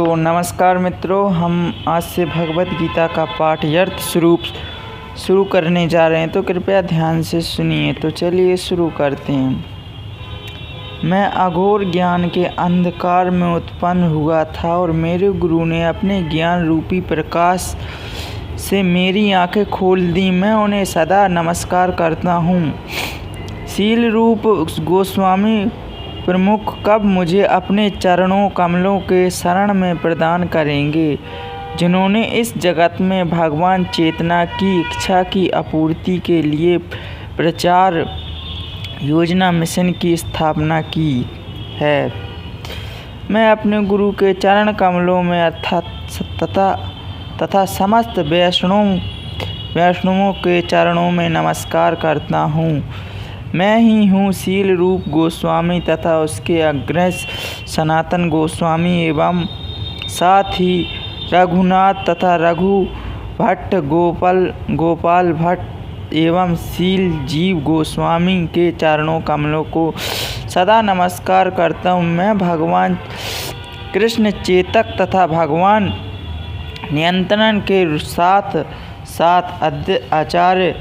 तो नमस्कार मित्रों, हम आज से भगवत गीता का पाठ यर्थ स्वरूप शुरू करने जा रहे हैं, तो कृपया ध्यान से सुनिए। तो चलिए शुरू करते हैं। मैं अघोर ज्ञान के अंधकार में उत्पन्न हुआ था और मेरे गुरु ने अपने ज्ञान रूपी प्रकाश से मेरी आंखें खोल दी। मैं उन्हें सदा नमस्कार करता हूँ। शील रूप गोस्वामी प्रमुख कब मुझे अपने चरणों कमलों के शरण में प्रदान करेंगे, जिन्होंने इस जगत में भगवान चेतना की इच्छा की आपूर्ति के लिए प्रचार योजना मिशन की स्थापना की है। मैं अपने गुरु के चरण कमलों में तथा समस्त वैष्णवों के चरणों में नमस्कार करता हूँ। मैं ही हूँ शील रूप गोस्वामी तथा उसके अग्रज सनातन गोस्वामी एवं साथ ही रघुनाथ तथा रघु भट्ट, गोपाल भट्ट एवं शील जीव गोस्वामी के चरणों कमलों को सदा नमस्कार करता हूँ। मैं भगवान कृष्ण चेतक तथा भगवान नियंत्रण के साथ आचार्य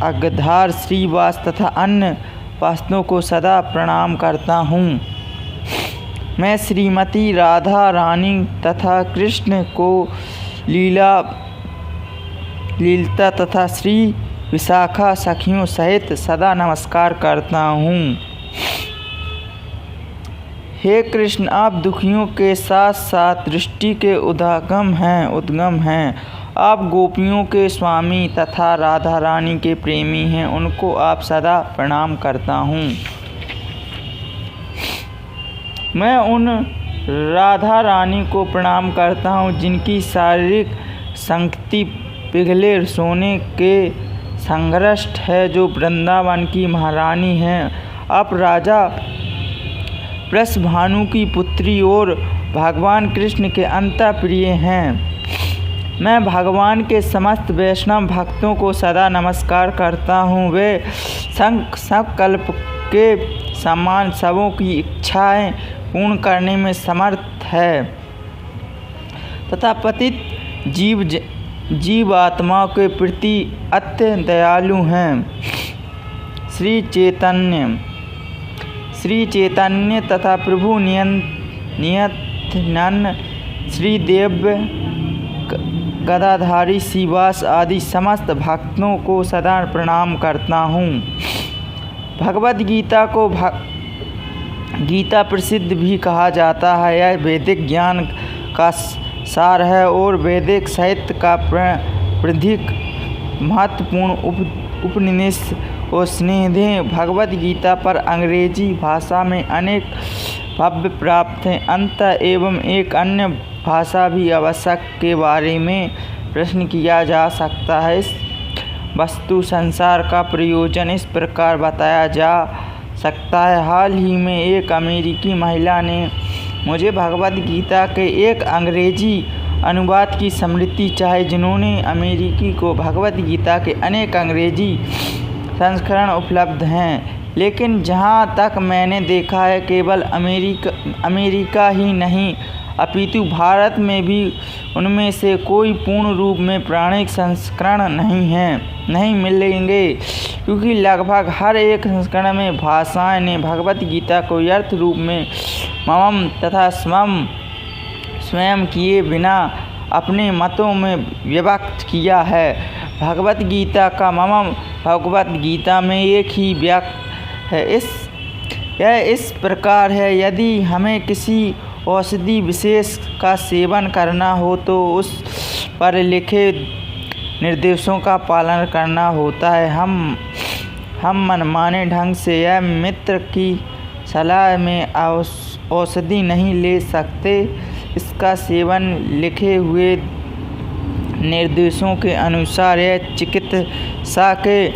अगधार श्रीवास तथा अन्य वास्तवों को सदा प्रणाम करता हूँ। मैं श्रीमती राधा रानी तथा कृष्ण को लीलता तथा श्री विशाखा सखियों सहित सदा नमस्कार करता हूँ। हे कृष्ण, आप दुखियों के साथ साथ दृष्टि के उद्गम हैं। आप गोपियों के स्वामी तथा राधा रानी के प्रेमी हैं। उनको आप सदा प्रणाम करता हूँ। मैं उन राधा रानी को प्रणाम करता हूँ जिनकी शारीरिक संगति पिघले सोने के संघर्ष है, जो वृंदावन की महारानी हैं। आप राजा वृषभानु की पुत्री और भगवान कृष्ण के अंतःप्रिय हैं। मैं भगवान के समस्त वैष्णव भक्तों को सदा नमस्कार करता हूँ। वे संकल्प के समान सबों की इच्छाएं पूर्ण करने में समर्थ है तथा पतित जीवात्माओं के प्रति अत्यंत दयालु हैं। श्री चैतन्य तथा प्रभु नित्यानंद, श्री देव गदाधारी श्रीवास आदि समस्त भक्तों को सदा प्रणाम करता हूँ। भगवद गीता को गीता प्रसिद्ध भी कहा जाता है। यह वैदिक ज्ञान का सार है और वैदिक साहित्य का प्रधिक महत्वपूर्ण उपनिषद और स्नेह। भगवद गीता पर अंग्रेजी भाषा में अनेक भव्य प्राप्त हैं। अंत एवं एक अन्य भाषा भी आवश्यक के बारे में प्रश्न किया जा सकता है। इस वस्तु संसार का प्रयोजन इस प्रकार बताया जा सकता है। हाल ही में एक अमेरिकी महिला ने मुझे भगवद गीता के एक अंग्रेजी अनुवाद की स्मृति चाहिए, जिन्होंने अमेरिकी को भगवद गीता के अनेक अंग्रेजी संस्करण उपलब्ध हैं, लेकिन जहाँ तक मैंने देखा है केवल अमेरिका ही नहीं अपितु भारत में भी उनमें से कोई पूर्ण रूप में प्रामाणिक संस्करण नहीं मिलेंगे, क्योंकि लगभग हर एक संस्करण में भाषाएं ने भगवत गीता को यर्थ रूप में मम तथा स्वयं किए बिना अपने मतों में विभक्त किया है। भगवत गीता का मम भगवत गीता में एक ही वाक्य है। यह इस प्रकार है, यदि हमें किसी औषधि विशेष का सेवन करना हो तो उस पर लिखे निर्देशों का पालन करना होता है। हम मनमाने ढंग से यह मित्र की सलाह में औषधि नहीं ले सकते। इसका सेवन लिखे हुए निर्देशों के अनुसार यह चिकित्सा के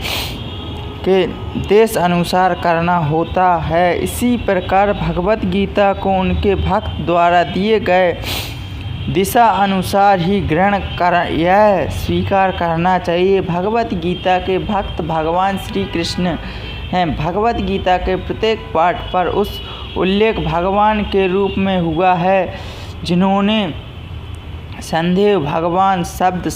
देश अनुसार करना होता है। इसी प्रकार भगवत गीता को उनके भक्त द्वारा दिए गए दिशा अनुसार ही ग्रहण कर यह स्वीकार करना चाहिए। भगवत गीता के भक्त भगवान श्री कृष्ण हैं। भगवत गीता के प्रत्येक पाठ पर उस उल्लेख भगवान के रूप में हुआ है जिन्होंने संदेह भगवान शब्द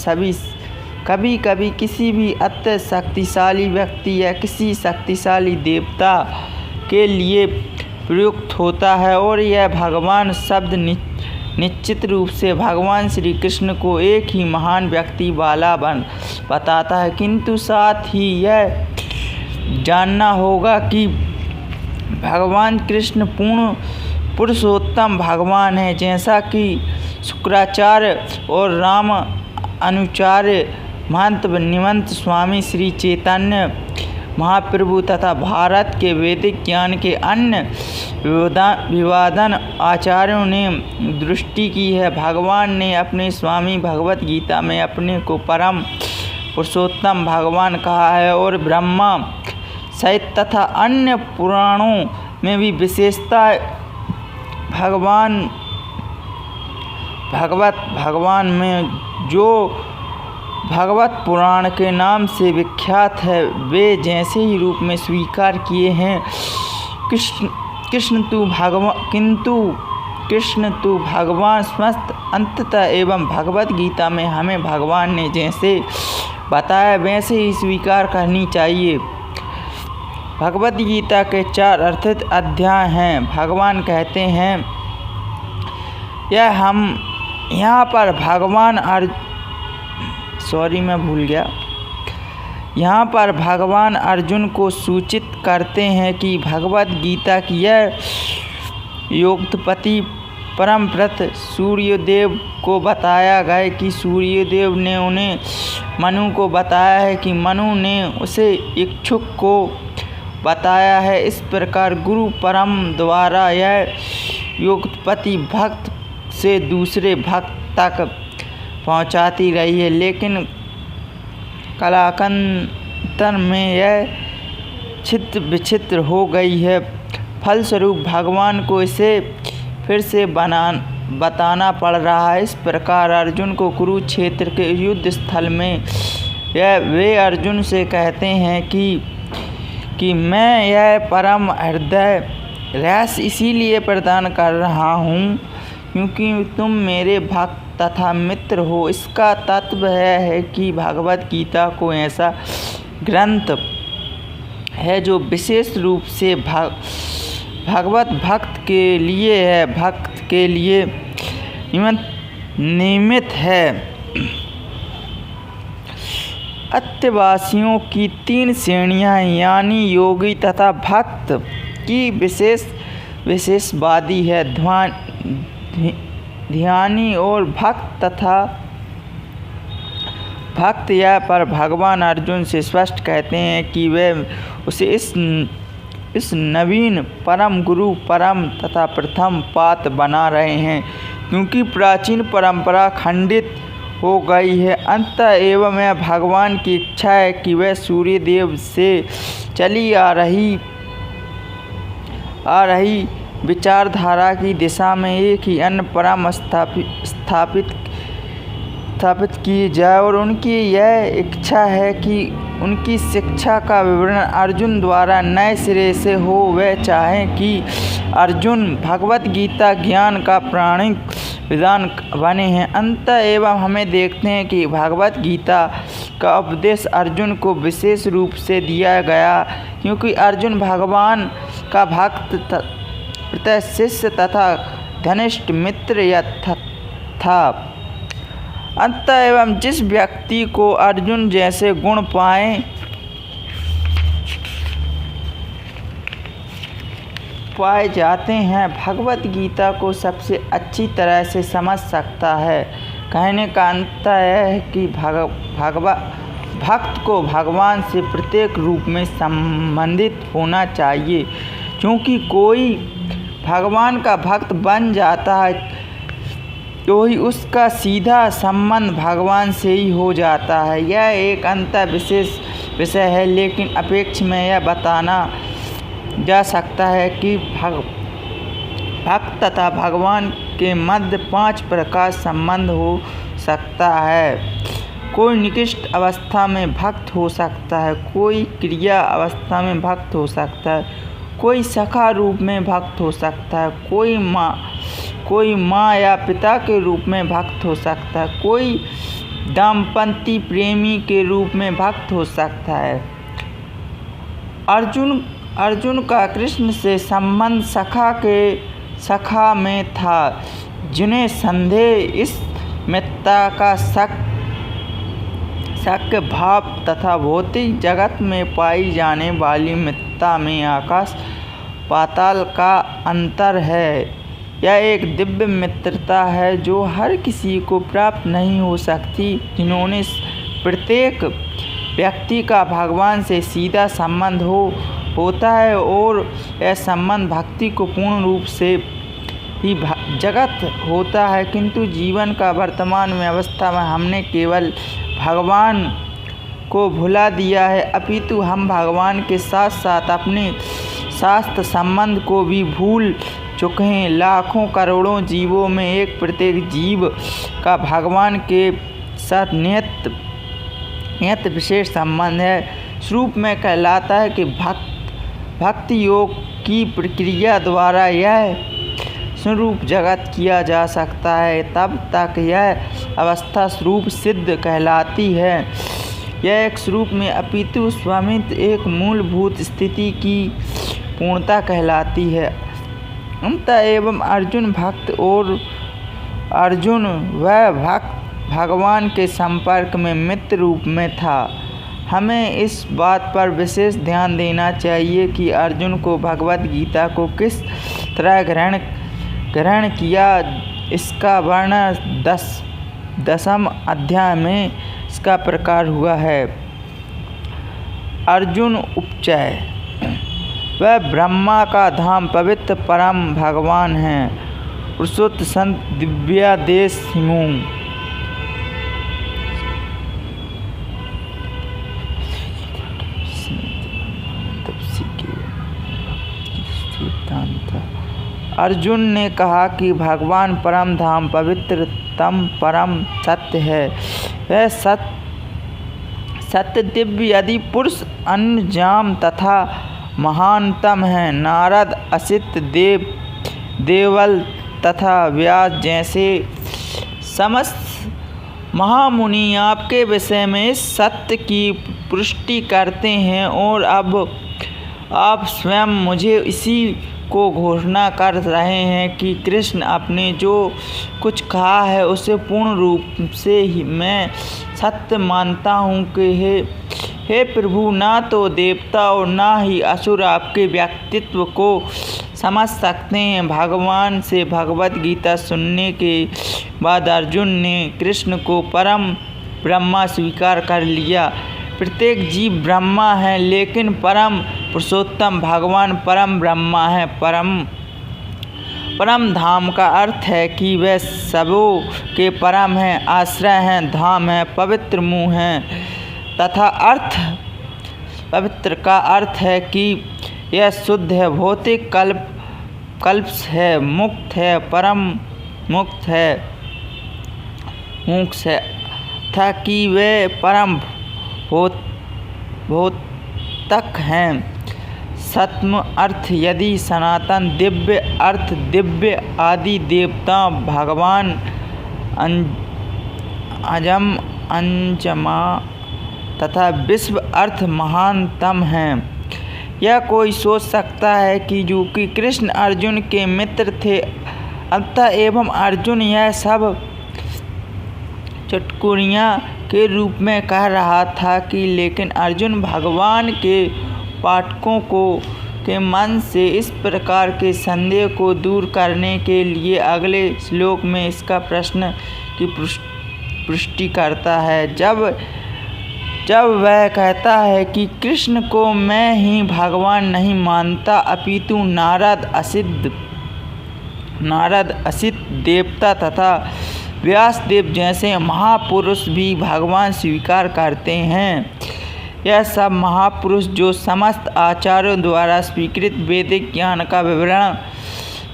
कभी कभी किसी भी अत्यंत शक्तिशाली व्यक्ति या किसी शक्तिशाली देवता के लिए प्रयुक्त होता है, और यह भगवान शब्द निश्चित रूप से भगवान श्री कृष्ण को एक ही महान व्यक्ति वाला बताता है। किंतु साथ ही यह जानना होगा कि भगवान कृष्ण पूर्ण पुरुषोत्तम भगवान है, जैसा कि शुक्राचार्य और राम अनुचार्य महंत निमंत स्वामी श्री चैतन्य महाप्रभु तथा भारत के वैदिक ज्ञान के अन्य विवादन आचार्यों ने दृष्टि की है। भगवान ने अपने स्वामी भगवत गीता में अपने को परम पुरुषोत्तम भगवान कहा है, और ब्रह्मा सहित तथा अन्य पुराणों में भी विशेषता भगवान में जो भगवत पुराण के नाम से विख्यात है, वे जैसे ही रूप में स्वीकार किए हैं। किंतु कृष्ण तू भगवान समस्त अंततः एवं भगवत गीता में हमें भगवान ने जैसे बताया वैसे ही स्वीकार करनी चाहिए। भगवत गीता के 4 अर्थित अध्याय हैं। भगवान कहते हैं, यहाँ पर भगवान अर्जुन को सूचित करते हैं कि भगवत गीता की यह योगपति परमव्रत सूर्यदेव को बताया गया कि सूर्यदेव ने उन्हें मनु को बताया है कि मनु ने उसे इच्छुक को बताया है। इस प्रकार गुरु परम द्वारा यह योगपति भक्त से दूसरे भक्त तक पहुंचाती रही है, लेकिन कालांतर में यह छित्र विचित्र हो गई है। फलस्वरूप भगवान को इसे फिर से बताना पड़ रहा है। इस प्रकार अर्जुन को कुरुक्षेत्र के युद्ध स्थल में वे अर्जुन से कहते हैं कि मैं यह परम हृदय रहस्य इसीलिए प्रदान कर रहा हूँ क्योंकि तुम मेरे भक्त तथा मित्र हो। इसका तत्व है कि भगवत गीता को ऐसा ग्रंथ है जो विशेष रूप से भगवत भक्त के लिए है, भक्त के लिए नियमित है। अत्यवासियों की 3 श्रेणियां यानी योगी तथा भक्त की विशेषवादी है, ध्यानी और भक्त तथा भक्त। यह पर भगवान अर्जुन से स्पष्ट कहते हैं कि वे उसे इस नवीन परम गुरु परम तथा प्रथम पात बना रहे हैं, क्योंकि प्राचीन परंपरा खंडित हो गई है। अंततः एवं यह भगवान की इच्छा है कि वह सूर्यदेव से चली आ रही विचारधारा की दिशा में एक ही अन्य परम स्थापित की जाए, और उनकी यह इच्छा है कि उनकी शिक्षा का विवरण अर्जुन द्वारा नए सिरे से हो। वे चाहें कि अर्जुन भगवत गीता ज्ञान का प्राणिक विधान बने हैं। अंततः एवं हमें देखते हैं कि भगवत गीता का उपदेश अर्जुन को विशेष रूप से दिया गया, क्योंकि अर्जुन भगवान का भक्त शिष्य तथा घनिष्ठ मित्र था। अंततः एवं जिस व्यक्ति को अर्जुन जैसे गुण पाए जाते हैं, भगवत गीता को सबसे अच्छी तरह से समझ सकता है। कहने का अंत है कि भक्त को भगवान से प्रत्येक रूप में संबंधित होना चाहिए। क्योंकि कोई भगवान का भक्त बन जाता है तो ही उसका सीधा संबंध भगवान से ही हो जाता है। यह एक अंतर विशेष विषय है, लेकिन अपेक्ष में यह बताना जा सकता है कि भक्त तथा भगवान के मध्य 5 प्रकार संबंध हो सकता है। कोई निकृष्ट अवस्था में भक्त हो सकता है, कोई क्रिया अवस्था में भक्त हो सकता है, कोई सखा रूप में भक्त हो सकता है, कोई कोई माँ या पिता के रूप में भक्त हो सकता है, कोई दाम्पत्य प्रेमी के रूप में भक्त हो सकता है। अर्जुन का कृष्ण से संबंध सखा में था, जिन्हें संदेह इस मित्रता का शक्य भाव तथा भौतिक जगत में पाई जाने वाली मित्रता में आकाश पाताल का अंतर है। यह एक दिव्य मित्रता है जो हर किसी को प्राप्त नहीं हो सकती, जिन्होंने प्रत्येक व्यक्ति का भगवान से सीधा संबंध होता है और यह संबंध भक्ति को पूर्ण रूप से ही जगत होता है। किंतु जीवन का वर्तमान में अवस्था में हमने केवल भगवान को भुला दिया है, अपितु हम भगवान के साथ साथ अपने शास्त्र संबंध को भी भूल चुके हैं। लाखों करोड़ों जीवों में एक प्रत्येक जीव का भगवान के साथ नियत विशेष संबंध है। स्वरूप में कहलाता है कि भक्ति योग की प्रक्रिया द्वारा यह स्वरूप जगत किया जा सकता है, तब तक यह अवस्था स्वरूप सिद्ध कहलाती है। यह एक स्वरूप में अपितु स्वामित्व एक मूलभूत स्थिति की पूर्णता कहलाती है। अंततः एवं अर्जुन भक्त और अर्जुन वह भक्त भगवान के संपर्क में मित्र रूप में था। हमें इस बात पर विशेष ध्यान देना चाहिए कि अर्जुन को भगवद गीता को किस तरह ग्रहण किया, इसका वर्णन 10वें अध्याय में इसका प्रकार हुआ है। अर्जुन उपचय, वह ब्रह्मा का धाम पवित्र परम भगवान हैं, पुरुषोत्तम संत दिव्यादेश हिमू। अर्जुन ने कहा कि भगवान परम धाम पवित्रतम परम सत्य है। वह सत्य दिव्य यदि पुरुष अन्यजाम तथा महानतम है। नारद, असित, देवल तथा व्यास जैसे समस्त महामुनि आपके विषय में इस सत्य की पुष्टि करते हैं और अब आप स्वयं मुझे इसी को घोषणा कर रहे हैं कि कृष्ण आपने जो कुछ कहा है उसे पूर्ण रूप से ही मैं सत्य मानता हूँ कि हे प्रभु, ना तो देवता और ना ही असुर आपके व्यक्तित्व को समझ सकते हैं। भगवान से भगवद गीता सुनने के बाद अर्जुन ने कृष्ण को परम ब्रह्मा स्वीकार कर लिया। प्रत्येक जीव ब्रह्मा है, लेकिन परम पुरुषोत्तम भगवान परम ब्रह्मा है। परम धाम का अर्थ है कि वह सबों के परम है, आश्रय हैं, धाम है, पवित्र मुँह है तथा पवित्र का अर्थ है कि यह शुद्ध है, भौतिक कल्प है, मुक्त है, परम मुक्त है, मोक्ष है था कि वे परम भौतक हैं। सत्म अर्थ यदि सनातन, दिव्य अर्थ दिव्य आदि देवता भगवान अजम अंजमा तथा विश्व अर्थ महानतम हैं। यह कोई सोच सकता है कि जो कि कृष्ण अर्जुन के मित्र थे, अतः एवं अर्जुन यह सब चुटकुलियाँ के रूप में कह रहा था कि लेकिन अर्जुन भगवान के पाठकों के मन से इस प्रकार के संदेह को दूर करने के लिए अगले श्लोक में इसका प्रश्न की पुष्टि करता है। जब वह कहता है कि कृष्ण को मैं ही भगवान नहीं मानता, अपितु नारद असित देवता तथा व्यासदेव जैसे महापुरुष भी भगवान स्वीकार करते हैं। यह सब महापुरुष जो समस्त आचार्यों द्वारा स्वीकृत वैदिक ज्ञान का विवरण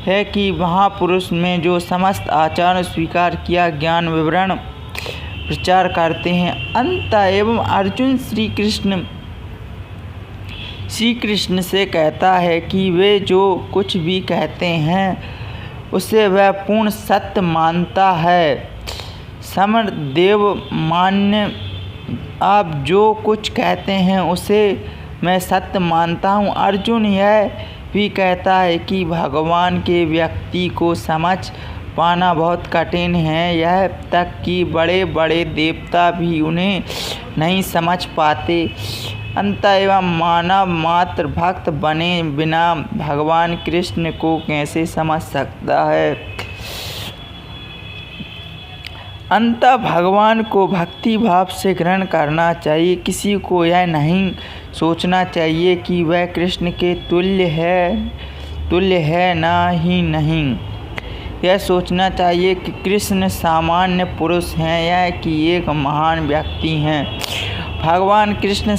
है कि महापुरुष में जो समस्त आचार्यों स्वीकार किया ज्ञान विवरण प्रचार करते हैं। अंततः एवं अर्जुन श्री कृष्ण से कहता है कि वे जो कुछ भी कहते हैं उसे वह पूर्ण सत्य मानता है। समरदेव मान्य, आप जो कुछ कहते हैं उसे मैं सत्य मानता हूँ। अर्जुन यह भी कहता है कि भगवान के व्यक्ति को समझ पाना बहुत कठिन है, यह तक कि बड़े बड़े देवता भी उन्हें नहीं समझ पाते। अंतः एवं मानव मात्र भक्त बने बिना भगवान कृष्ण को कैसे समझ सकता है। अंतः भगवान को भक्ति भाव से ग्रहण करना चाहिए। किसी को यह नहीं सोचना चाहिए कि वह कृष्ण के तुल्य है ना ही नहीं। यह सोचना चाहिए कि कृष्ण सामान्य पुरुष हैं या कि एक महान व्यक्ति हैं। भगवान कृष्ण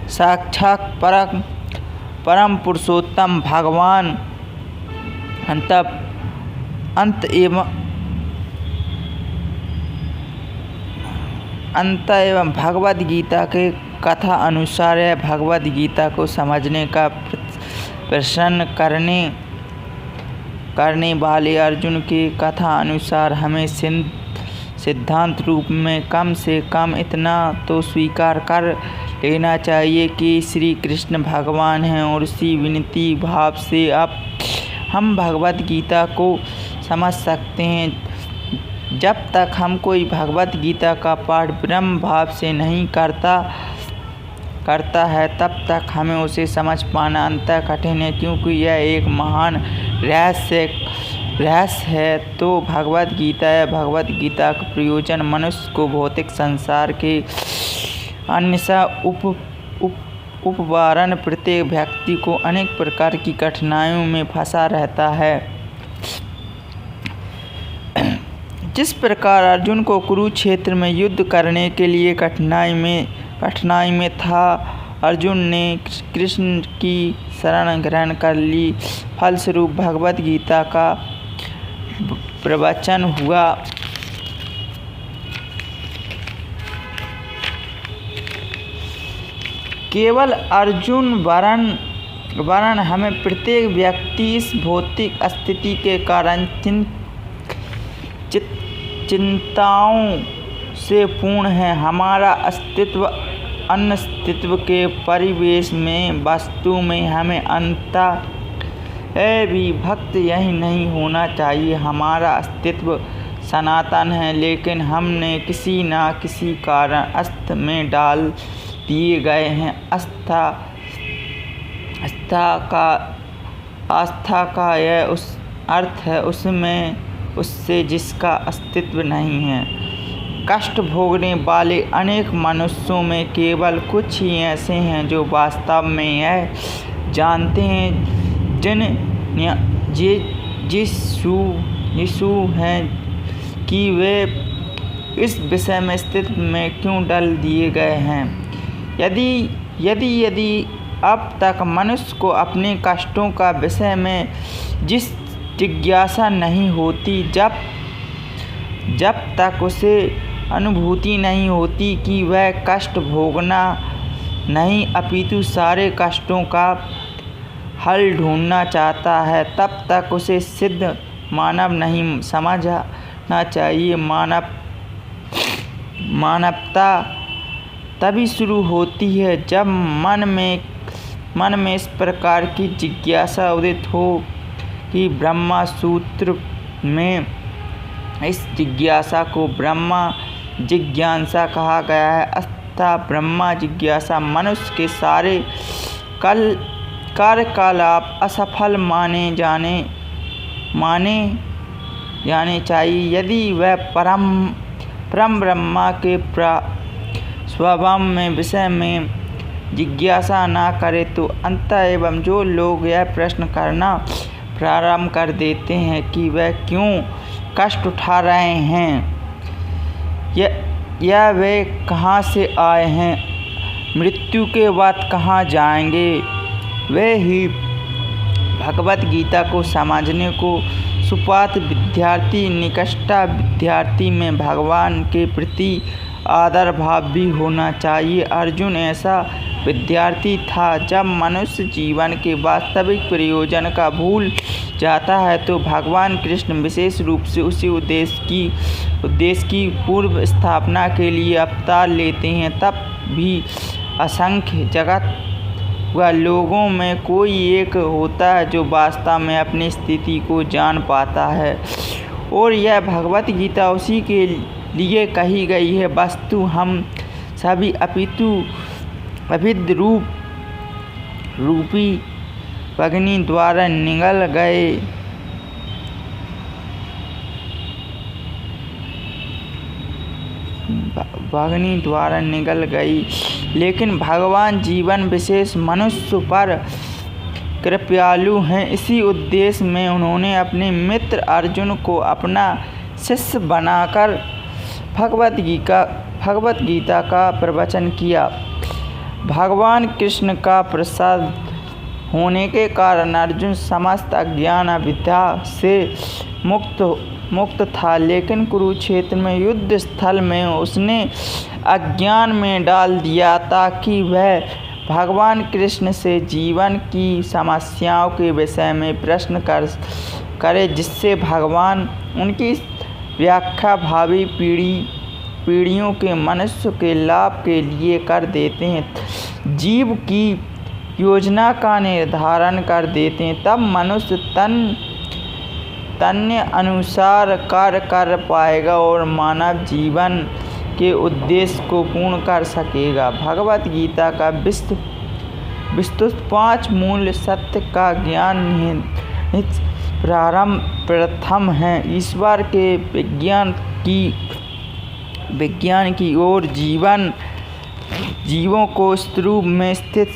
साक्षात परम पुरुषोत्तम भगवान अंत एवं भगवद गीता के कथा अनुसार है। भगवद गीता को समझने का प्रश्न करने वाले अर्जुन की कथा अनुसार हमें सिद्धांत रूप में कम से कम इतना तो स्वीकार कर लेना चाहिए कि श्री कृष्ण भगवान हैं और उसी विनती भाव से अब हम भगवद गीता को समझ सकते हैं। जब तक हम कोई भगवद गीता का पाठ ब्रह्म भाव से नहीं करता है तब तक हमें उसे समझ पाना अंततः कठिन है, क्योंकि यह एक महान रहस्य है। तो भगवद गीता या भगवद गीता का प्रयोजन मनुष्य को भौतिक संसार के अन्य उपवारण प्रत्येक व्यक्ति को अनेक प्रकार की कठिनाइयों में फंसा रहता है। जिस प्रकार अर्जुन को कुरुक्षेत्र में युद्ध करने के लिए कठिनाई में था, अर्जुन ने कृष्ण की शरण ग्रहण कर ली। फलस्वरूप भगवद गीता का प्रवचन हुआ। केवल अर्जुन वरन हमें प्रत्येक व्यक्ति इस भौतिक स्थिति के कारण चिंताओं से पूर्ण है। हमारा अस्तित्व अन्यस्तित्व के परिवेश में वस्तु में हमें अंततः भी भक्त यही नहीं होना चाहिए। हमारा अस्तित्व सनातन है, लेकिन हमने किसी न किसी कारण अस्तित्व में डाल दिए गए हैं। आस्था का यह उस अर्थ है उससे जिसका अस्तित्व नहीं है। कष्ट भोगने वाले अनेक मनुष्यों में केवल कुछ ही ऐसे हैं जो वास्तव में यह जानते हैं यीशु हैं कि वे इस विषय में स्थिति में क्यों डाल दिए गए हैं। यदि अब तक मनुष्य को अपने कष्टों का विषय में जिस जिज्ञासा नहीं होती, जब तक उसे अनुभूति नहीं होती कि वह कष्ट भोगना नहीं अपितु सारे कष्टों का हल ढूंढना चाहता है, तब तक उसे सिद्ध मानव नहीं समझना चाहिए। मानवता तभी शुरू होती है जब मन में इस प्रकार की जिज्ञासा उदित हो कि ब्रह्मा सूत्र में इस जिज्ञासा को ब्रह्मा जिज्ञासा कहा गया है। अतः ब्रह्मा जिज्ञासा मनुष्य के सारे कार्यकलाप असफल माने जाने चाहिए। यदि वह परम ब्रह्मा के स्वभाव में विषय में जिज्ञासा ना करे तो अंततः एवं जो लोग यह प्रश्न करना प्रारंभ कर देते हैं कि वह क्यों कष्ट उठा रहे हैं या वे कहाँ से आए हैं, मृत्यु के बाद कहाँ जाएंगे, वे ही भगवद गीता को समझने को सुपात्र विद्यार्थी निष्ठा विद्यार्थी में भगवान के प्रति आदर भाव भी होना चाहिए। अर्जुन ऐसा विद्यार्थी था जब मनुष्य जीवन के वास्तविक प्रयोजन का भूल जाता है तो भगवान कृष्ण विशेष रूप से उसी उद्देश्य की पूर्व स्थापना के लिए अवतार लेते हैं। तब भी असंख्य जगत व लोगों में कोई एक होता है जो वास्तव में अपनी स्थिति को जान पाता है, और यह भगवत गीता उसी के लिए कही गई है। वस्तु हम सभी अपितु अभिद रूपी अग्नि द्वारा निगल गई, लेकिन भगवान जीवन विशेष मनुष्य पर कृपालु हैं। इसी उद्देश्य में उन्होंने अपने मित्र अर्जुन को अपना शिष्य बनाकर भगवत गीता का प्रवचन किया। भगवान कृष्ण का प्रसाद होने के कारण अर्जुन समस्त अज्ञान अविद्या से मुक्त था, लेकिन कुरुक्षेत्र में युद्ध स्थल में उसने अज्ञान में डाल दिया ताकि वह भगवान कृष्ण से जीवन की समस्याओं के विषय में प्रश्न करे, जिससे भगवान उनकी व्याख्या भावी पीढ़ियों के मनुष्य के लाभ के लिए कर देते हैं, जीव की योजना का निर्धारण कर देते हैं। तब मनुष्य तन्य अनुसार कार्य कर पाएगा और मानव जीवन के उद्देश्य को पूर्ण कर सकेगा। भगवत गीता का विस्तृत 5 मूल सत्य का ज्ञान निहित प्रथम है ईश्वर के विज्ञान की ओर जीवों को स्वरूप में स्थित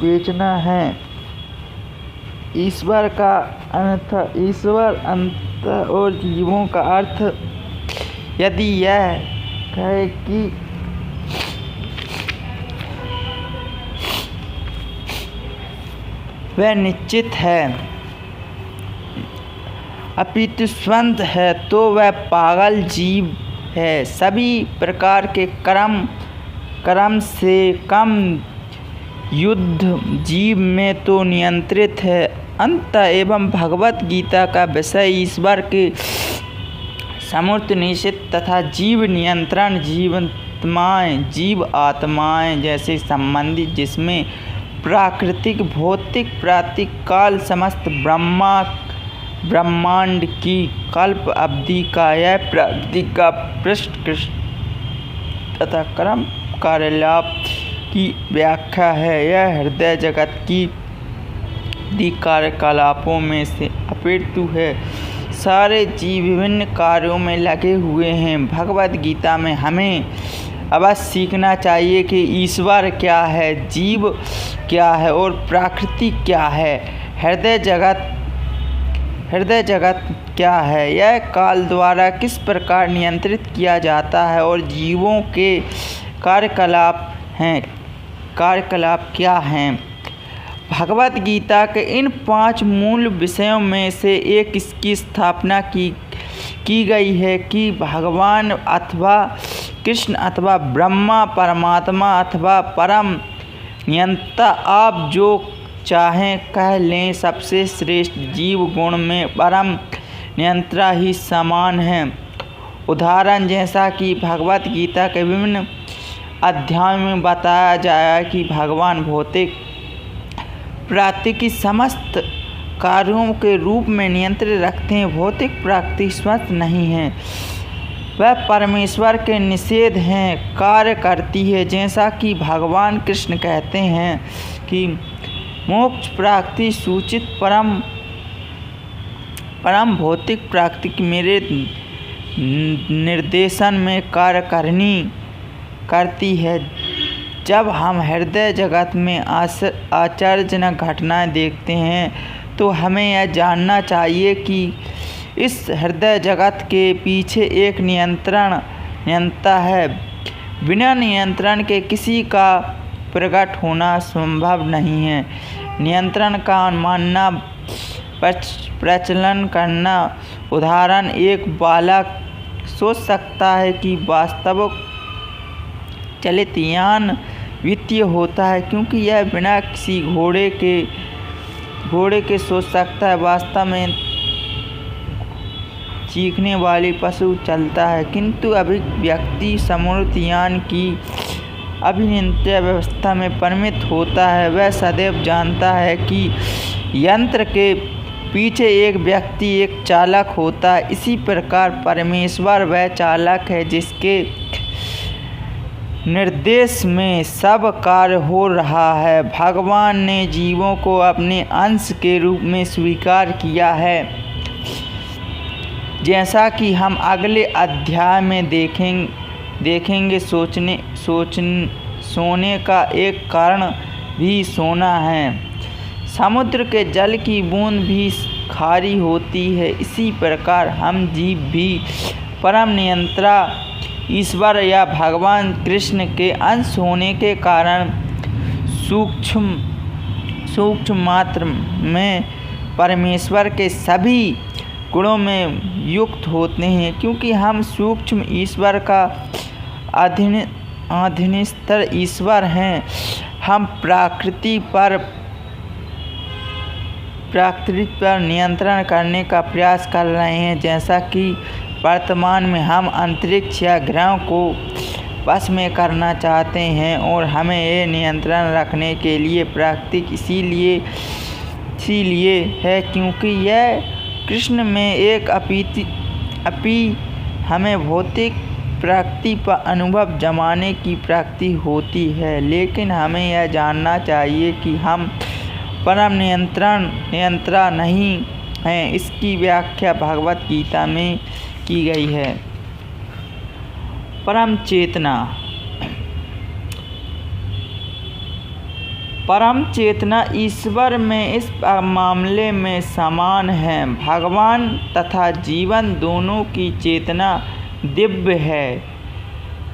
बेचना है। ईश्वर अंत और जीवों का अर्थ यदि यह है कि वह निश्चित है अपितु स्वतंत्र है, तो वह पागल जीव है। सभी प्रकार के कर्म से कम युद्ध जीव में तो नियंत्रित है। अंत एवं भगवत गीता का विषय ईश्वर के समूर्त निश्चित तथा जीव नियंत्रण जीव आत्माएं जैसे संबंधित, जिसमें प्राकृतिक भौतिक प्रातिक काल समस्त ब्रह्मांड की कल्प अवधि का यह प्राकृतिक का पृष्ठ तथा कर्म कार्यलाप की व्याख्या है। यह हृदय जगत की कार्यकलापों में से अपेतु है। सारे जीव विभिन्न कार्यों में लगे हुए हैं। भगवत गीता में हमें अवश्य सीखना चाहिए कि ईश्वर क्या है, जीव क्या है और प्रकृति क्या है, हृदय जगत क्या है, यह काल द्वारा किस प्रकार नियंत्रित किया जाता है और जीवों के कार्यकलाप क्या हैं। भगवत गीता के इन 5 मूल विषयों में से एक इसकी स्थापना की गई है कि भगवान अथवा कृष्ण अथवा ब्रह्मा परमात्मा अथवा परम नियंता, आप जो चाहें कह लें, सबसे श्रेष्ठ जीव गुण में परम नियंत्रण ही समान है। उदाहरण जैसा कि भगवत गीता के विभिन्न अध्यायों में बताया जाए कि भगवान भौतिक प्रकृति की समस्त कार्यों के रूप में नियंत्रण रखते हैं। भौतिक प्रकृति स्वतंत्र नहीं है, वह परमेश्वर के निषेध हैं कार्य करती है। जैसा कि भगवान कृष्ण कहते हैं कि मोक्ष प्रकृति सूचित परम भौतिक प्रकृति मेरे निर्देशन में कार्य करती है। जब हम हृदय जगत में आश्चर्यजनक घटनाएं देखते हैं तो हमें यह जानना चाहिए कि इस हृदय जगत के पीछे एक नियंता है। बिना नियंत्रण के किसी का प्रकट होना संभव नहीं है। नियंत्रण का मानना प्रचलन करना। उदाहरण, एक बालक सोच सकता है कि वास्तविक चलित यान वित्तीय होता है क्योंकि यह बिना किसी घोड़े के घोड़े के सोच सकता है। वास्तव में चीखने वाली पशु चलता है, किंतु अभी व्यक्ति समूर्त यान की अभिनियंत्रण व्यवस्था में परिमित होता है। वह सदैव जानता है कि यंत्र के पीछे एक व्यक्ति, एक चालक होता है। इसी प्रकार परमेश्वर वह चालक है जिसके निर्देश में सब कार्य हो रहा है। भगवान ने जीवों को अपने अंश के रूप में स्वीकार किया है, जैसा कि हम अगले अध्याय में देखेंगे। सोने का एक कारण भी सोना है। समुद्र के जल की बूंद भी खारी होती है। इसी प्रकार हम जीव भी परम नियंत्रा ईश्वर या भगवान कृष्ण के अंश होने के कारण सूक्ष्म मात्र में परमेश्वर के सभी गुणों में युक्त होते हैं। क्योंकि हम सूक्ष्म ईश्वर का अधीनस्थ ईश्वर हैं, हम प्रकृति पर नियंत्रण करने का प्रयास कर रहे हैं। जैसा कि वर्तमान में हम अंतरिक्ष या ग्रहों को वश में करना चाहते हैं, और हमें ये नियंत्रण रखने के लिए प्राकृतिक इसीलिए है क्योंकि यह कृष्ण में एक हमें भौतिक प्रकृति पर अनुभव जमाने की प्रकृति होती है। लेकिन हमें यह जानना चाहिए कि हम परम नियंत्रण नहीं हैं। इसकी व्याख्या भगवत गीता में की गई है। परम चेतना ईश्वर में इस मामले में समान है। भगवान तथा जीवन दोनों की चेतना दिव्य है।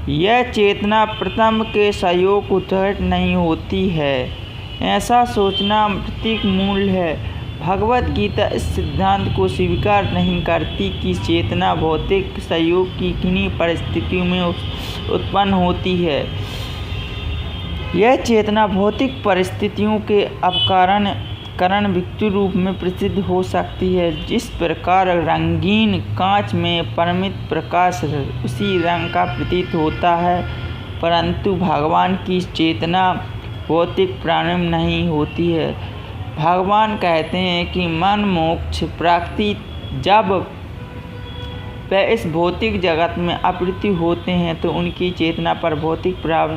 यह चेतना प्रथम के सहयोग उत्कट नहीं होती है, ऐसा सोचना प्रतीक मूल है। भगवत गीता इस सिद्धांत को स्वीकार नहीं करती कि चेतना भौतिक सहयोग की किन्हीं परिस्थितियों में उत्पन्न होती है। यह चेतना भौतिक परिस्थितियों के कारण विकृत रूप में प्रसिद्ध हो सकती है। जिस प्रकार रंगीन कांच में परिमित प्रकाश उसी रंग का प्रतीत होता है, परंतु भगवान की चेतना भौतिक प्राणी नहीं होती है। भगवान कहते हैं कि मन मोक्ष प्रकृति जब वे इस भौतिक जगत में आवृत्ति होते हैं तो उनकी चेतना पर भौतिक प्रभाव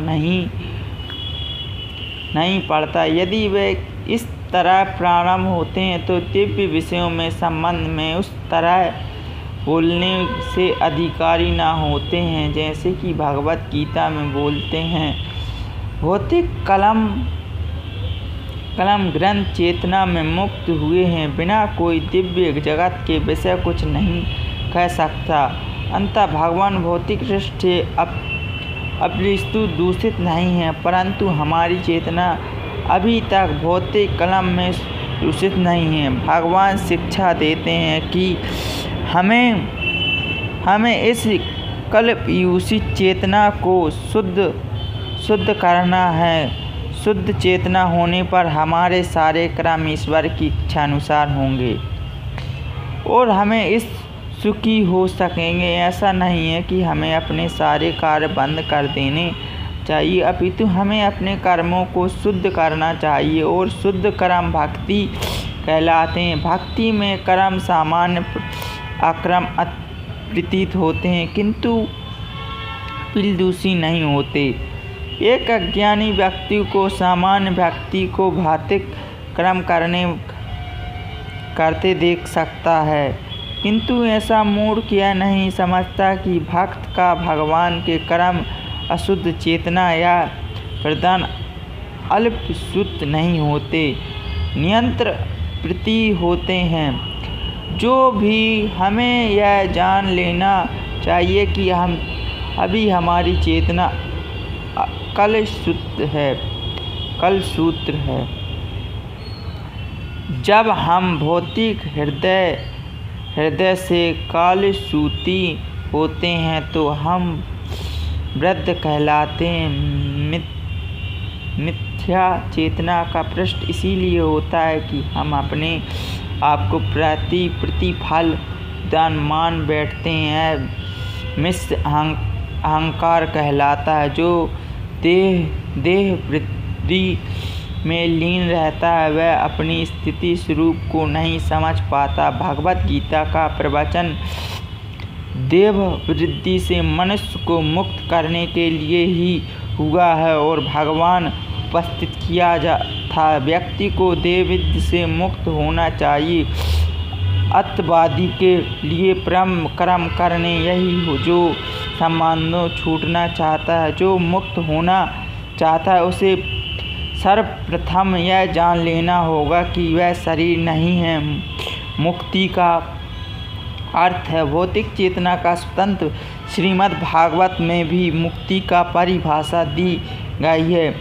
नहीं पड़ता। यदि वे इस तरह प्रारंभ होते हैं तो दिव्य विषयों में संबंध में उस तरह बोलने से अधिकारी न होते हैं, जैसे कि भगवत गीता में बोलते हैं। भौतिक कलम ग्रंथ चेतना में मुक्त हुए हैं, बिना कोई दिव्य जगत के विषय कुछ नहीं कह सकता। अंततः भगवान भौतिक दृष्टि से अपरिष्टु दूषित नहीं है, परंतु हमारी चेतना अभी तक भौतिक कलम में दूषित नहीं है। भगवान शिक्षा देते हैं कि हमें इस कल्पयुषी चेतना को शुद्ध करना है। शुद्ध चेतना होने पर हमारे सारे कर्म ईश्वर की इच्छा अनुसार होंगे और हमें इस सुखी हो सकेंगे। ऐसा नहीं है कि हमें अपने सारे कार्य बंद कर देने चाहिए, अपितु हमें अपने कर्मों को शुद्ध करना चाहिए, और शुद्ध कर्म भक्ति कहलाते हैं। भक्ति में कर्म सामान्य अक्रम प्रतीत होते हैं, किंतु पिलदूषी नहीं होते। एक अज्ञानी व्यक्ति को सामान्य व्यक्ति को भौतिक कर्म करते देख सकता है, किंतु ऐसा मूर्ख यह नहीं समझता कि भक्त का भगवान के कर्म अशुद्ध चेतना या प्रदान अल्पशुद्ध नहीं होते, नियंत्र प्रति होते हैं। जो भी हमें यह जान लेना चाहिए कि अभी हमारी चेतना कलसूत्र है। जब हम भौतिक हृदय से कालसूती होते हैं तो हम वृद्ध कहलाते हैं। मिथ्या चेतना का पृष्ठ इसीलिए होता है कि हम अपने आप को प्रतिफल दान मान बैठते हैं। मिश्र अहंकार कहलाता है, जो देह वृद्धि में लीन रहता है। वह अपनी स्थिति स्वरूप को नहीं समझ पाता। भगवत गीता का प्रवचन देह वृद्धि से मनुष्य को मुक्त करने के लिए ही हुआ है और भगवान उपस्थित किया था। व्यक्ति को देह वृद्धि से मुक्त होना चाहिए। अत्यवादी के लिए कर्म करने यही हो जो संबंधों छूटना चाहता है। जो मुक्त होना चाहता है उसे सर्वप्रथम यह जान लेना होगा कि वह शरीर नहीं है। मुक्ति का अर्थ है भौतिक चेतना का स्वतंत्र। श्रीमद् भागवत में भी मुक्ति का परिभाषा दी गई है।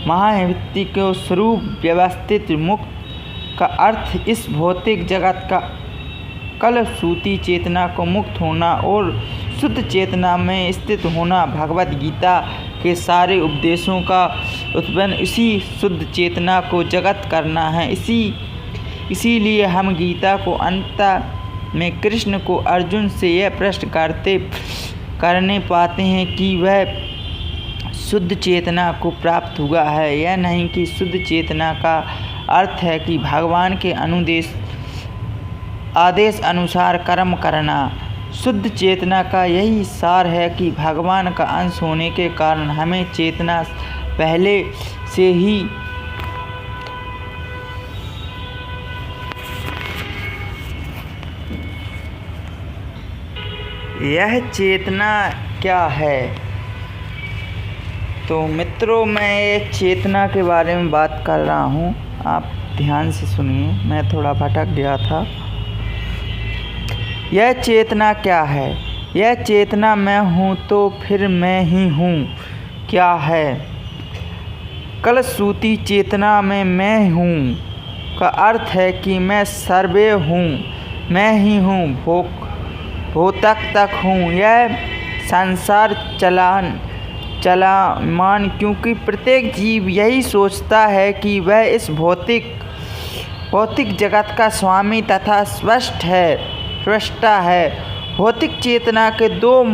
महावित्ति के स्वरूप व्यवस्थित मुक्त का अर्थ इस भौतिक जगत का कलसूती चेतना को मुक्त होना और शुद्ध चेतना में स्थित होना। भगवत गीता के सारे उपदेशों का उत्पन्न इसी शुद्ध चेतना को जगत करना है। इसीलिए हम गीता को अंत में कृष्ण को अर्जुन से यह प्रश्न करने पाते हैं कि वह शुद्ध चेतना को प्राप्त हुआ है या नहीं। कि शुद्ध चेतना का अर्थ है कि भगवान के आदेश अनुसार कर्म करना। शुद्ध चेतना का यही सार है कि भगवान का अंश होने के कारण हमें चेतना पहले से ही यह चेतना क्या है। तो मित्रों, मैं एक चेतना के बारे में बात कर रहा हूँ, आप ध्यान से सुनिए, मैं थोड़ा भटक गया था। यह चेतना क्या है। यह चेतना मैं हूँ तो फिर मैं ही हूँ क्या है। कलसूती चेतना में मैं हूँ का अर्थ है कि मैं सर्वे हूँ, मैं ही हूँ, भौतक तक हूँ। यह संसार चलामान क्योंकि प्रत्येक जीव यही सोचता है कि वह इस भौतिक जगत का स्वामी तथा स्रष्टा है। भौतिक चेतना के दो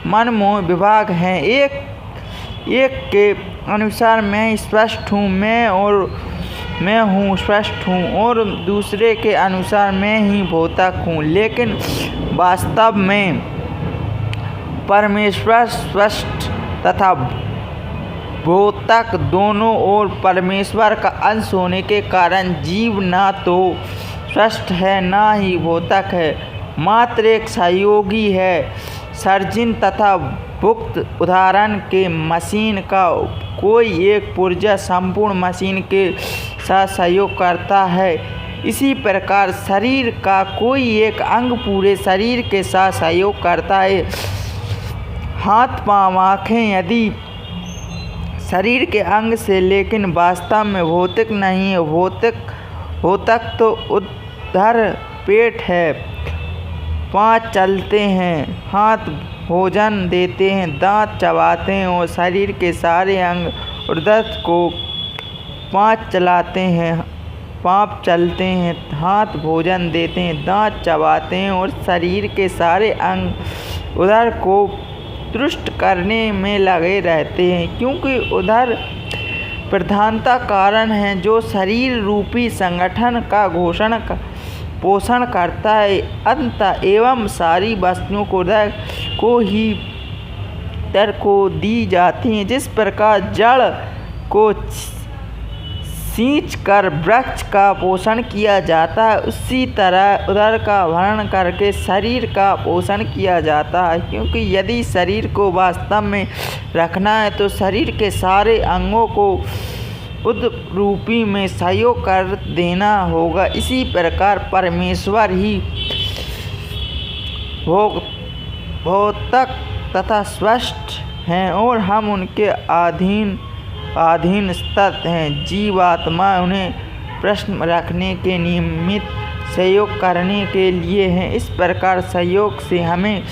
मनमोह विभाग हैं। एक के अनुसार मैं स्पष्ट हूँ, मैं हूँ स्पष्ट हूँ, और दूसरे के अनुसार मैं ही भौतक हूँ। लेकिन वास्तव में परमेश्वर स्पष्ट तथा भौतक दोनों और परमेश्वर का अंश होने के कारण जीव ना तो स्पष्ट है ना ही भौतक है, मात्र एक सहयोगी है। सर्जन तथा भुक्त उदाहरण के मशीन का कोई एक पुर्जा संपूर्ण मशीन के साथ सहयोग करता है। इसी प्रकार शरीर का कोई एक अंग पूरे शरीर के साथ सहयोग करता है। हाथ पाँव आँखें यदि शरीर के अंग से लेकिन वास्तव में भौतिक नहीं है। भौतक तो उधर पेट है, पाँव चलते हैं, हाथ भोजन देते हैं, दांत चबाते हैं और शरीर के सारे अंग उधर को पाँव चलाते हैं, पाँव चलते हैं, हाथ भोजन देते हैं, दांत चबाते हैं और शरीर के सारे अंग उधर को तुष्ट करने में लगे रहते हैं। क्योंकि उधर प्रधानता कारण है जो शरीर रूपी संगठन का पोषण करता है। अंत एवं सारी वस्तुओं को उधर को ही तर को दी जाती हैं। जिस प्रकार जड़ को सींच कर वृक्ष का पोषण किया जाता है, उसी तरह उधर का भरण करके शरीर का पोषण किया जाता है। क्योंकि यदि शरीर को वास्तव में रखना है तो शरीर के सारे अंगों को उद्रूपी में सहयोग कर देना होगा। इसी प्रकार परमेश्वर ही भौतक तथा स्पष्ट हैं और हम उनके अधीन स्थित हैं। जीवात्मा उन्हें प्रश्न रखने के निमित्त सहयोग करने के लिए हैं। इस प्रकार सहयोग से हमें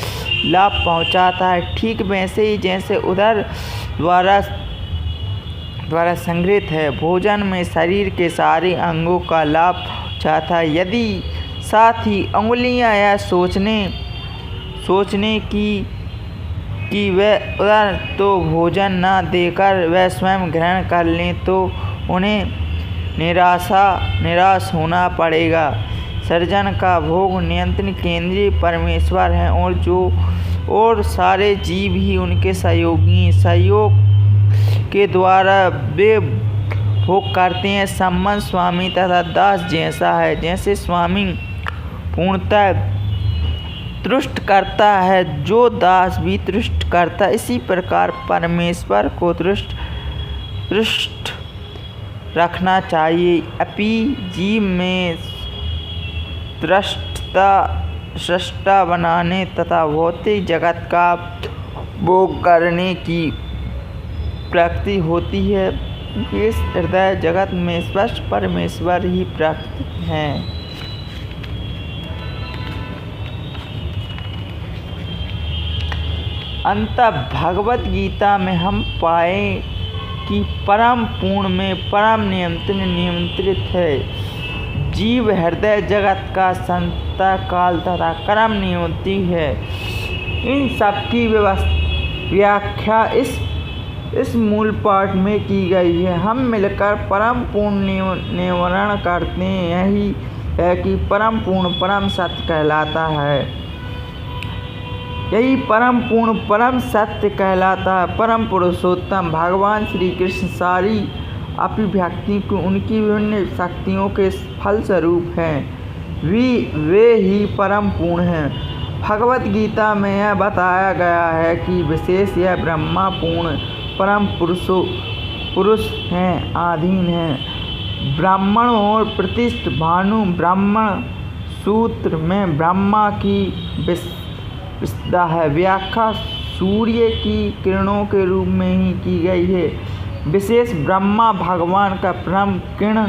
लाभ पहुंचाता है। ठीक वैसे ही जैसे उधर द्वारा द्वारा संग्रहित है। भोजन में शरीर के सारे अंगों का लाभ पहुँचाता है। यदि साथ ही अंगुलियां यह सोचने कि वह उधर तो भोजन न देकर वह स्वयं ग्रहण कर लें तो उन्हें निराश होना पड़ेगा। सर्जन का भोग नियंत्रण केंद्रीय परमेश्वर है और सारे जीव ही उनके सहयोग के द्वारा वे भोग करते हैं। संबंध स्वामी तथा दास जैसा है। जैसे स्वामी पूर्णतः तुष्ट करता है जो दास भी तुष्ट करता है, इसी प्रकार परमेश्वर को तुष्ट रखना चाहिए। अपि जीव में सृष्टा बनाने तथा भौतिक जगत का भोग करने की प्रकृति होती है। इस हृदय जगत में स्पष्ट परमेश्वर ही प्रकृति है। अंततः भगवत गीता में हम पाए कि परम पूर्ण में परम नियंत्रित है। जीव हृदय जगत का संता काल तथा कर्म नियंत्री है। इन सब की व्याख्या इस मूल पाठ में की गई है। हम मिलकर परम पूर्ण निवारण करते हैं। यही है कि परम पूर्ण परम सत्य कहलाता है। यही परम पूर्ण परम सत्य कहलाता है। परम पुरुषोत्तम भगवान श्री कृष्ण सारी अभिव्यक्ति को उनकी विभिन्न शक्तियों के फलस्वरूप हैं। वे ही परम पूर्ण हैं। भगवत गीता में यह बताया गया है कि विशेष यह ब्रह्मा पूर्ण परम पुरुष हैं, अधीन हैं। ब्राह्मण और प्रतिष्ठ भानु ब्राह्मण सूत्र में ब्रह्मा की विशेषता है। व्याख्या सूर्य की किरणों के रूप में ही की गई है। विशेष ब्रह्मा भगवान का परम किरण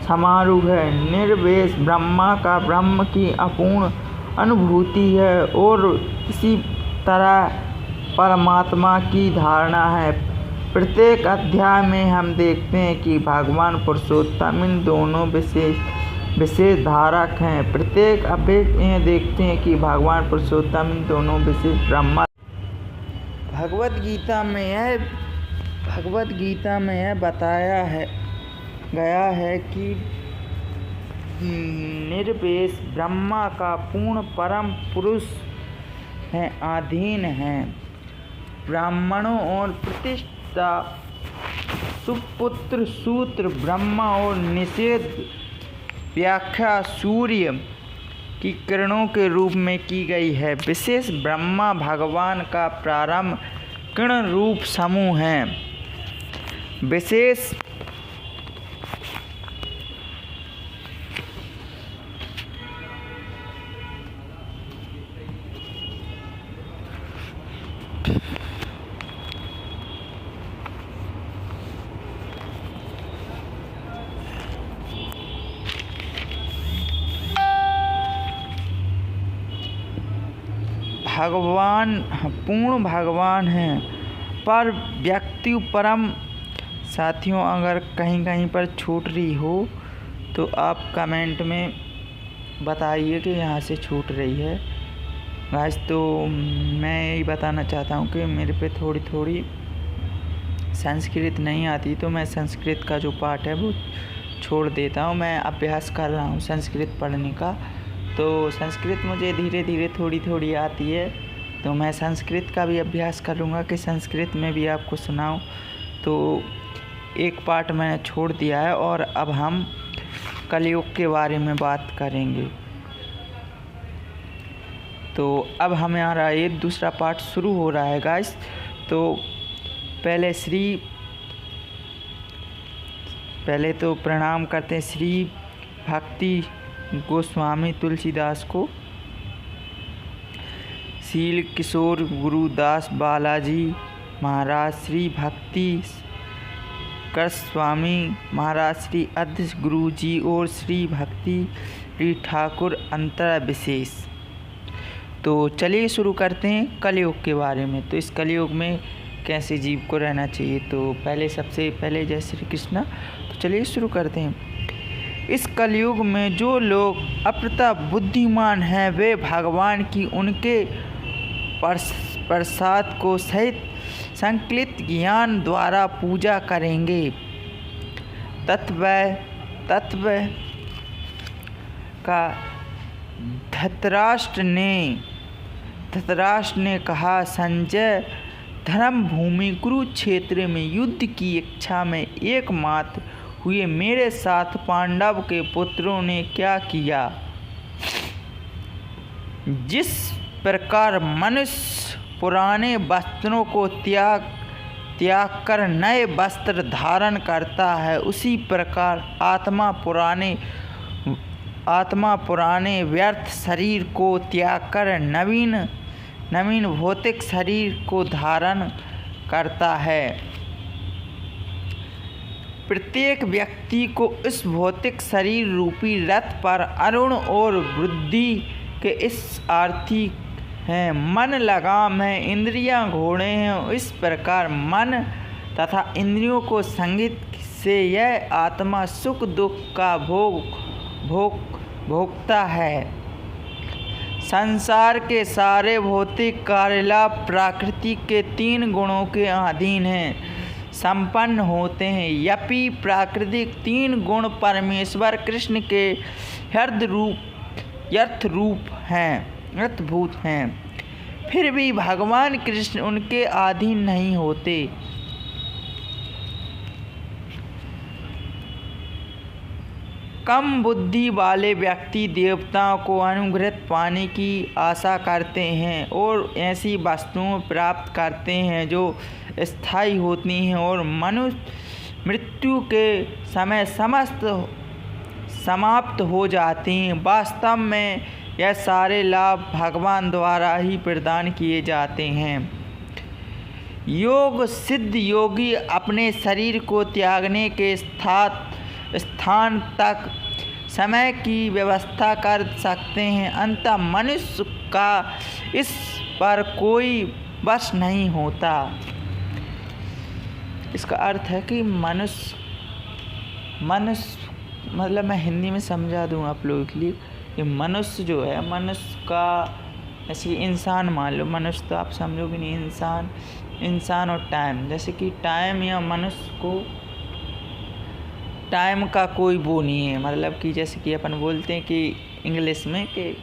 समारोह है। निर्विशेष ब्रह्मा का ब्रह्म की अपूर्ण अनुभूति है और इसी तरह परमात्मा की धारणा है। प्रत्येक अध्याय में हम देखते हैं कि भगवान पुरुषोत्तम इन दोनों विशेष धारक हैं। प्रत्येक अभेद में देखते हैं कि भगवान पुरुषोत्तम इन दोनों विशेष ब्रह्मा। भगवत गीता में यह बताया गया है कि निर्विशेष ब्रह्मा का पूर्ण परम पुरुष हैं, अधीन हैं। ब्राह्मणों और प्रतिष्ठा सुपुत्र सूत्र ब्रह्मा और निषेध व्याख्या सूर्य की किरणों के रूप में की गई है। विशेष ब्रह्मा भगवान का प्रारंभ किरण रूप समूह है। विशेष भगवान पूर्ण भगवान हैं पर व्यक्ति परम। साथियों, अगर कहीं पर छूट रही हो तो आप कमेंट में बताइए कि यहाँ से छूट रही है। गाइस, तो मैं यही बताना चाहता हूँ कि मेरे पे थोड़ी संस्कृत नहीं आती, तो मैं संस्कृत का जो पाठ है वो छोड़ देता हूँ। मैं अभ्यास कर रहा हूँ संस्कृत पढ़ने का, तो संस्कृत मुझे धीरे धीरे थोड़ी आती है, तो मैं संस्कृत का भी अभ्यास करूँगा कि संस्कृत में भी आपको सुनाऊँ। तो एक पार्ट मैंने छोड़ दिया है और अब हम कलयुग के बारे में बात करेंगे। तो अब हमारा ये दूसरा पार्ट शुरू हो रहा है गाइस। तो पहले तो प्रणाम करते हैं श्री भक्ति गोस्वामी तुलसीदास को, शील किशोर गुरुदास बालाजी महाराज, श्री भक्ति कृष्णस्वामी महाराज, श्री अध्यक्ष गुरु जी और श्री भक्ति ठाकुर अंतरा विशेष। तो चलिए शुरू करते हैं कलयुग के बारे में। तो इस कलयुग में कैसे जीव को रहना चाहिए। तो सबसे पहले जय श्री कृष्ण। तो चलिए शुरू करते हैं। इस कलयुग में जो लोग अप्रतः बुद्धिमान हैं वे भगवान की उनके प्रसाद को सहित संकलित ज्ञान द्वारा पूजा करेंगे। तत्व का धृतराष्ट्र ने कहा, संजय, धर्म भूमि कुरुक्षेत्र में युद्ध की इच्छा में एकमात्र हुए मेरे साथ पांडव के पुत्रों ने क्या किया। जिस प्रकार मनुष्य पुराने वस्त्रों को त्याग कर नए वस्त्र धारण करता है, उसी प्रकार आत्मा पुराने व्यर्थ शरीर को त्याग कर नवीन भौतिक शरीर को धारण करता है। प्रत्येक व्यक्ति को इस भौतिक शरीर रूपी रथ पर अरुण और बुद्धि के इस आरती हैं। मन लगाम है, इंद्रियां घोड़े हैं। इस प्रकार मन तथा इंद्रियों को संगित से यह आत्मा सुख दुख का भोगता है। संसार के सारे भौतिक कार्यलाभ प्रकृति के 3 गुणों के अधीन हैं, संपन्न होते हैं। यपि प्राकृतिक 3 गुण परमेश्वर कृष्ण के यर्थभूत हैं, फिर भी भगवान कृष्ण उनके अधीन नहीं होते। कम बुद्धि वाले व्यक्ति देवताओं को अनुग्रह पाने की आशा करते हैं और ऐसी वस्तुएं प्राप्त करते हैं जो स्थायी होती हैं और मनुष्य मृत्यु के समय समाप्त हो जाती हैं। वास्तव में यह सारे लाभ भगवान द्वारा ही प्रदान किए जाते हैं। योग सिद्ध योगी अपने शरीर को त्यागने के स्थान तक समय की व्यवस्था कर सकते हैं। अंततः मनुष्य का इस पर कोई वश नहीं होता। इसका अर्थ है कि मनुष्य मतलब मैं हिंदी में समझा दूँ आप लोगों के लिए कि मनुष्य जो है, मनुष्य का ऐसे इंसान मान लो, मनुष्य तो आप समझोगे नहीं, इंसान और टाइम, जैसे कि टाइम या मनुष्य को टाइम का कोई वो नहीं है। मतलब कि जैसे कि अपन बोलते हैं कि इंग्लिश में कि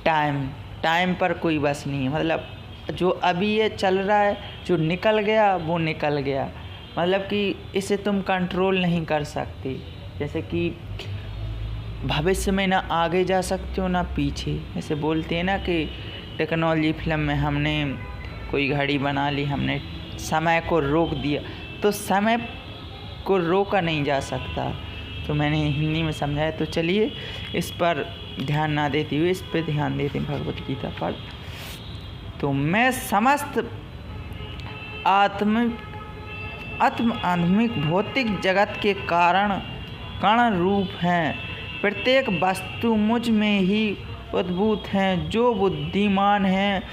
टाइम पर कोई बस नहीं है। मतलब जो अभी ये चल रहा है, जो निकल गया वो निकल गया। मतलब कि इसे तुम कंट्रोल नहीं कर सकते। जैसे कि भविष्य में ना आगे जा सकते हो ना पीछे। जैसे बोलते हैं ना कि टेक्नोलॉजी फिल्म में हमने कोई घड़ी बना ली, हमने समय को रोक दिया, तो समय को रोका नहीं जा सकता। तो मैंने हिंदी में समझाया। तो चलिए इस पर ध्यान ना देते हुए इस पर ध्यान देते हैं भगवत गीता पर। तो मैं समस्त आत्मिक भौतिक जगत के कण रूप हैं। प्रत्येक वस्तु मुझ में ही उद्भूत हैं। जो बुद्धिमान हैं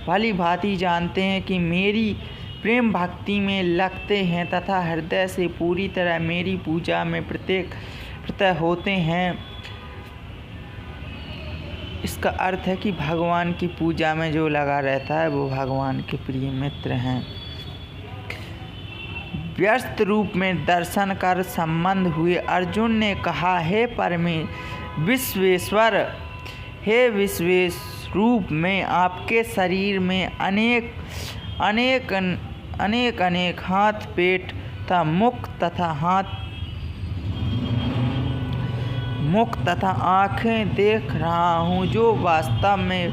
भली भांति जानते हैं कि मेरी प्रेम भक्ति में लगते हैं तथा हृदय से पूरी तरह मेरी पूजा में प्रत्यय होते हैं। इसका अर्थ है कि भगवान की पूजा में जो लगा रहता है वो भगवान के प्रिय मित्र हैं। व्यस्त रूप में दर्शन कर संबंध हुए अर्जुन ने कहा, हे विश्वेश्वर, हे विश्वेश रूप में आपके शरीर में अनेक हाथ, पेट तथा मुख तथा आँखें देख रहा हूँ, जो वास्तव में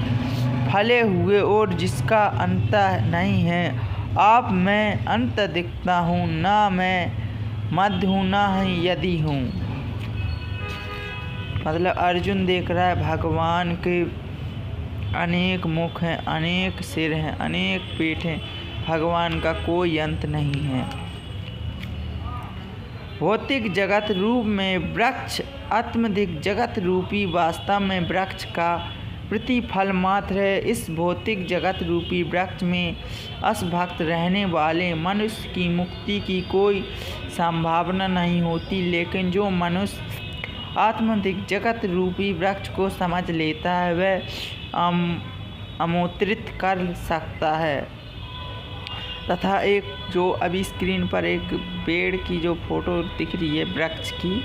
फले हुए और जिसका अंत नहीं है। आप मैं अंत दिखता हूँ, ना मैं मध्य हूँ, ना ही यदि हूँ। मतलब अर्जुन देख रहा है भगवान के अनेक मुख हैं, अनेक सिर हैं, अनेक पेट हैं। भगवान का कोई अंत नहीं है। भौतिक जगत रूप में वृक्ष, आत्मधिक जगत रूपी वास्तव में वृक्ष का प्रतिफल मात्र है। इस भौतिक जगत रूपी वृक्ष में असभक्त रहने वाले मनुष्य की मुक्ति की कोई संभावना नहीं होती, लेकिन जो मनुष्य आत्मिक जगत रूपी वृक्ष को समझ लेता है वह आमंत्रित कर सकता है। तथा एक जो अभी स्क्रीन पर एक पेड़ की जो फोटो दिख रही है वृक्ष की,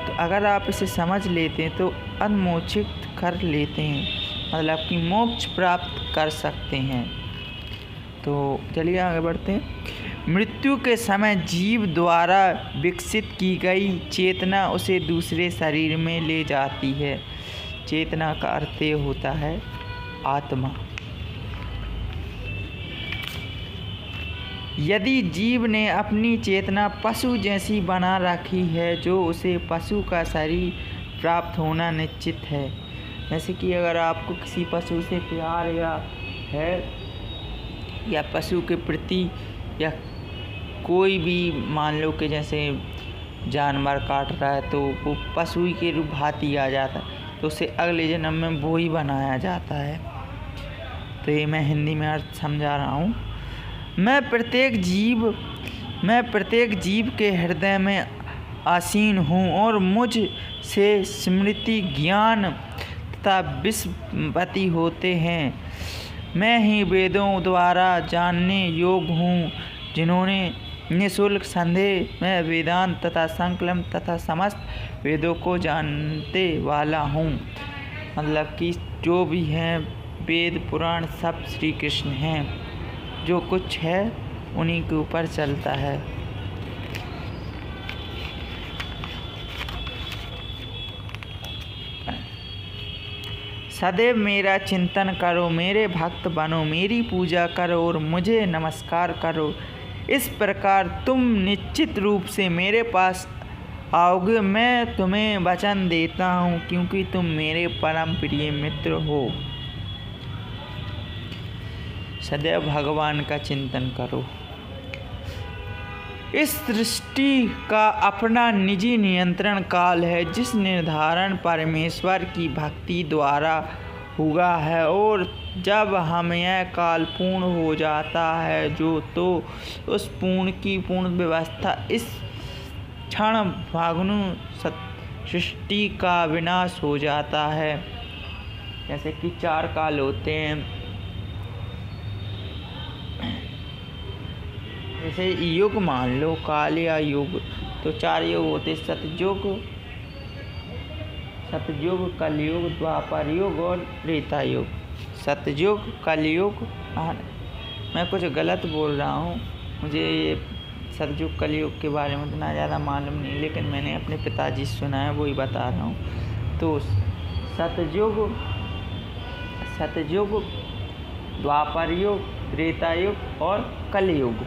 तो अगर आप इसे समझ लेते हैं तो अनमोक्षित कर लेते हैं, मतलब कि मोक्ष प्राप्त कर सकते हैं। तो चलिए आगे बढ़ते हैं। मृत्यु के समय जीव द्वारा विकसित की गई चेतना उसे दूसरे शरीर में ले जाती है। चेतना का अर्थ होता है आत्मा। यदि जीव ने अपनी चेतना पशु जैसी बना रखी है, जो उसे पशु का शरीर प्राप्त होना निश्चित है। जैसे कि अगर आपको किसी पशु से प्यार या पशु के प्रति या कोई भी मान लो कि जैसे जानवर काट रहा है तो वो पशु के रूप भांति आ जाता है, तो उसे अगले जन्म में वो ही बनाया जाता है। तो ये मैं हिंदी में अर्थ समझा रहा हूँ। मैं प्रत्येक जीव के हृदय में आसीन हूँ और मुझ से स्मृति ज्ञान तथा विस्मृति होते हैं। मैं ही वेदों द्वारा जानने योग्य हूँ, जिन्होंने निःशुल्क संदेह में वेदांत तथा संकल्प तथा समस्त वेदों को जानते वाला हूँ। मतलब कि जो भी हैं वेद पुराण सब श्री कृष्ण हैं, जो कुछ है उन्हीं के ऊपर चलता है। सदैव मेरा चिंतन करो, मेरे भक्त बनो, मेरी पूजा करो और मुझे नमस्कार करो। इस प्रकार तुम निश्चित रूप से मेरे पास आओगे। मैं तुम्हें वचन देता हूँ, क्योंकि तुम मेरे परम प्रिय मित्र हो। सदैव भगवान का चिंतन करो। इस सृष्टि का अपना निजी नियंत्रण काल है, जिस निर्धारण परमेश्वर की भक्ति द्वारा हुआ है, और जब हम यह काल पूर्ण हो जाता है तो उस पूर्ण की पूर्ण व्यवस्था इस क्षण भाग्नु सृष्टि का विनाश हो जाता है। जैसे कि 4 काल होते हैं, जैसे युग मान लो, काल या युग, तो 4 युग होते, सतयुग, कलयुग, द्वापर युग और त्रेता युग। सतयुग, कलयुग, मैं कुछ गलत बोल रहा हूँ, मुझे ये सतयुग कलयुग के बारे में उतना ज़्यादा मालूम नहीं, लेकिन मैंने अपने पिताजी से सुना है, वही बता रहा हूँ। तो सतयुग, द्वापर युग, त्रेता युग और कलयुग।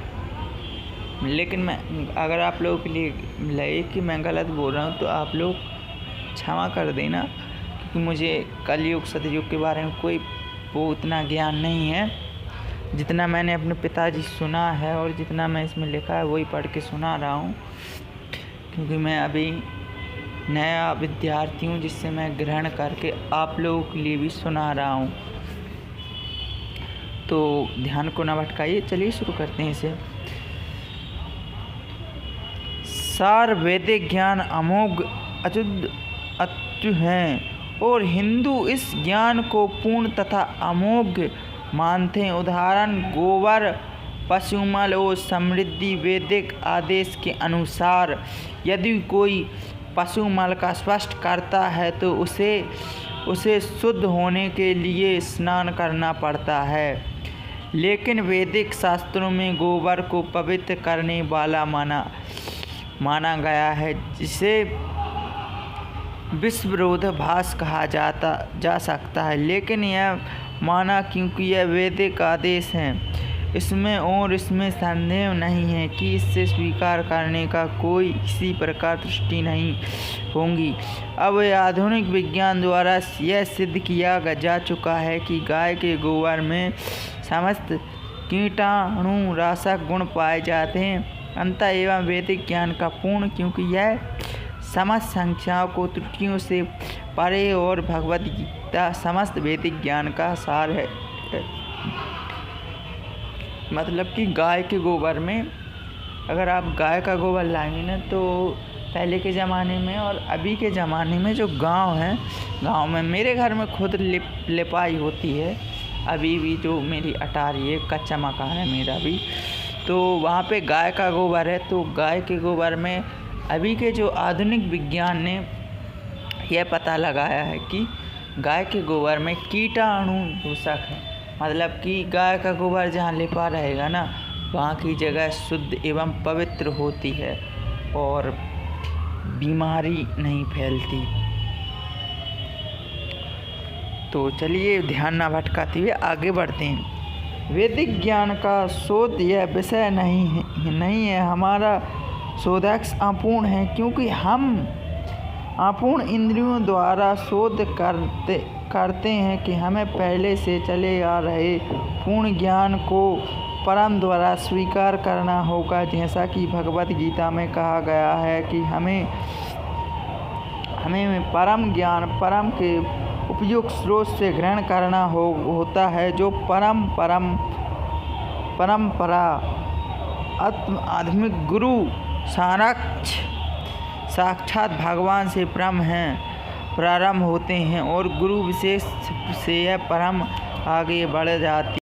लेकिन मैं अगर आप लोगों के लिए लगे कि मैं गलत बोल रहा हूँ तो आप लोग क्षमा कर देना, क्योंकि मुझे कलयुग सतयुग के बारे में कोई वो उतना ज्ञान नहीं है। जितना मैंने अपने पिताजी सुना है और जितना मैं इसमें लिखा है वही पढ़ के सुना रहा हूँ, क्योंकि मैं अभी नया विद्यार्थी हूँ, जिससे मैं ग्रहण करके आप लोगों के लिए भी सुना रहा हूँ। तो ध्यान को न भटकाइए, चलिए शुरू करते हैं इसे। सार वैदिक ज्ञान अमोघ अच्युत हैं और हिंदू इस ज्ञान को पूर्ण तथा अमोघ मानते हैं। उदाहरण गोबर, पशुमल और समृद्धि। वैदिक आदेश के अनुसार यदि कोई पशुमल का स्पष्ट करता है तो उसे शुद्ध होने के लिए स्नान करना पड़ता है, लेकिन वैदिक शास्त्रों में गोबर को पवित्र करने वाला माना गया है, जिसे विषविरोधाभास कहा जा सकता है। लेकिन यह माना क्योंकि यह वैदिक आदेश है, इसमें संदेह नहीं है कि इसे स्वीकार करने का कोई किसी प्रकार त्रुटि नहीं होगी। अब आधुनिक विज्ञान द्वारा यह सिद्ध किया जा चुका है कि गाय के गोबर में समस्त कीटाणुनाशक गुण पाए जाते हैं। अंतः एवं वैदिक ज्ञान का पूर्ण, क्योंकि यह समस्त संख्याओं को त्रुटियों से परे और भगवद गीता समस्त वैदिक ज्ञान का सार है। मतलब कि गाय के गोबर में, अगर आप गाय का गोबर लाएंगे ना, तो पहले के ज़माने में और अभी के ज़माने में जो गांव है, गांव में मेरे घर में खुद लिपाई होती है अभी भी, जो मेरी अटारी है, कच्चा मकान है मेरा भी, तो वहाँ पे गाय का गोबर है। तो गाय के गोबर में अभी के जो आधुनिक विज्ञान ने यह पता लगाया है कि गाय के गोबर में कीटाणु दूषक है। मतलब कि गाय का गोबर जहाँ लिपा रहेगा ना, वहाँ की जगह शुद्ध एवं पवित्र होती है और बीमारी नहीं फैलती। तो चलिए ध्यान ना भटकाते हुए आगे बढ़ते हैं। वैदिक ज्ञान का शोध यह विषय नहीं है। हमारा शोधाक्ष अपूर्ण है, क्योंकि हम अपूर्ण इंद्रियों द्वारा शोध करते हैं कि हमें पहले से चले आ रहे पूर्ण ज्ञान को परम द्वारा स्वीकार करना होगा। जैसा कि भगवद गीता में कहा गया है कि हमें परम ज्ञान परम के उपयुक्त स्रोत से ग्रहण करना होता है, जो परंपरा आध्यात्मिक गुरु साक्षात भगवान से प्रारंभ होते हैं और गुरु विशेष से यह परम आगे बढ़ जाती